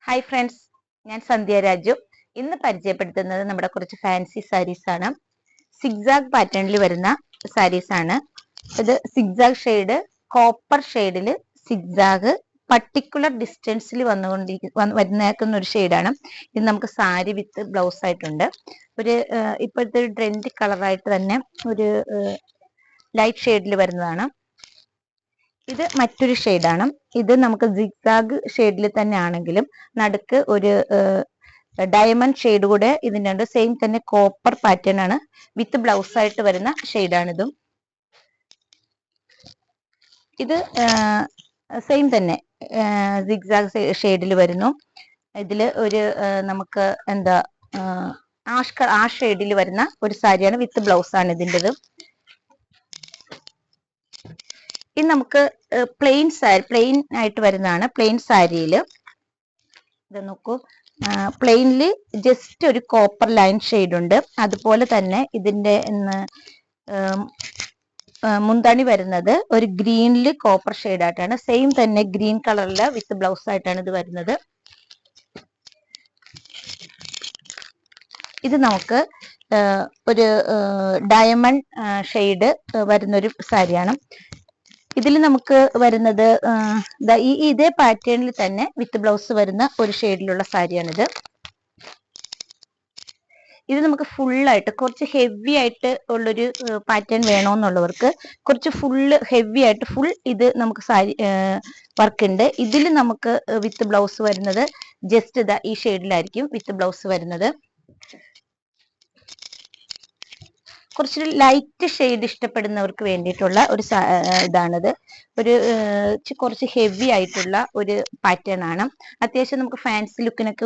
Hi friends, ഞാൻ സന്ധ്യ രാജു. ഇന്ന് പരിചയപ്പെടുത്തുന്നത് നമ്മുടെ കുറച്ച് ഫാൻസി സാരീസ് ആണ്. സിഗ്സാഗ് പാറ്റേണിൽ വരുന്ന സാരീസ് ആണ്. ഇത് സിഗ്സാഗ് ഷെയ്ഡ്, കോപ്പർ ഷെയ്ഡിൽ സിഗ്സാഗ് പർട്ടിക്കുലർ ഡിസ്റ്റൻസിൽ വരുന്നേക്കുന്ന ഒരു ഷെയ്ഡാണ്. ഇത് നമുക്ക് സാരി വിത്ത് ബ്ലൗസ് ആയിട്ടുണ്ട്. ഒരു ഇപ്പോഴത്തെ ഒരു ട്രെൻഡ് കളറായിട്ട് തന്നെ ഒരു ലൈറ്റ് ഷെയ്ഡിൽ വരുന്നതാണ്. ഇത് മറ്റൊരു ഷെയ്ഡാണ്. ഇത് നമുക്ക് സിഗ്സാഗ് ഷെയ്ഡിൽ തന്നെ ആണെങ്കിലും നടുക്ക് ഒരു ഡയമണ്ട് ഷെയ്ഡ് കൂടെ ഇതിനുണ്ട്. സെയിം തന്നെ കോപ്പർ പാറ്റേൺ ആണ്, വിത്ത് ബ്ലൗസ് ആയിട്ട് വരുന്ന ഷെയ്ഡാണിതും. ഇത് സെയിം തന്നെ സിഗ്സാഗ് ഷെയ്ഡിൽ വരുന്നു. ഇതിൽ ഒരു നമുക്ക് എന്താ ആ ഷെയ്ഡിൽ വരുന്ന ഒരു സാരിയാണ്, വിത്ത് ബ്ലൗസ് ആണ് ഇതിൻ്റെത്. ഇത് നമുക്ക് പ്ലെയിൻ ആയിട്ട് വരുന്നതാണ്. പ്ലെയിൻ സാരിയിൽ ഇത് നോക്കൂ, പ്ലെയിനിൽ ജസ്റ്റ് ഒരു കോപ്പർ ലൈൻ ഷെയ്ഡ് ഉണ്ട്. അതുപോലെ തന്നെ ഇതിന്റെ മുന്താണി വരുന്നത് ഒരു ഗ്രീനിൽ കോപ്പർ ഷെയ്ഡ് ആയിട്ടാണ്. സെയിം തന്നെ ഗ്രീൻ കളറിൽ വിത്ത് ബ്ലൗസ് ആയിട്ടാണ് ഇത് വരുന്നത്. ഇത് നമുക്ക് ഒരു ഡയമണ്ട് ഷെയ്ഡ് വരുന്നൊരു സാരിയാണ്. ഇതിൽ നമുക്ക് വരുന്നത് ഇതേ പാറ്റേണിൽ തന്നെ വിത്ത് ബ്ലൗസ് വരുന്ന ഒരു ഷെയ്ഡിലുള്ള സാരിയാണിത്. ഇത് നമുക്ക് ഫുള്ളായിട്ട് കുറച്ച് ഹെവി ആയിട്ട് ഉള്ളൊരു പാറ്റേൺ വേണമെന്നുള്ളവർക്ക് കുറച്ച് ഹെവി ആയിട്ട് ഇത് നമുക്ക് സാരി വർക്ക് ഉണ്ട്. ഇതിൽ നമുക്ക് വിത്ത് ബ്ലൗസ് വരുന്നത് ജസ്റ്റ് ഈ ഷെയ്ഡിലായിരിക്കും വിത്ത് ബ്ലൗസ് വരുന്നത്. കുറച്ചൊരു ലൈറ്റ് ഷെയ്ഡ് ഇഷ്ടപ്പെടുന്നവർക്ക് വേണ്ടിയിട്ടുള്ള ഒരു ഇതാണിത്. ഒരു കുറച്ച് ഹെവി ആയിട്ടുള്ള ഒരു പാറ്റേൺ ആണ്. അത്യാവശ്യം നമുക്ക് ഫാൻസി ലുക്കിനൊക്കെ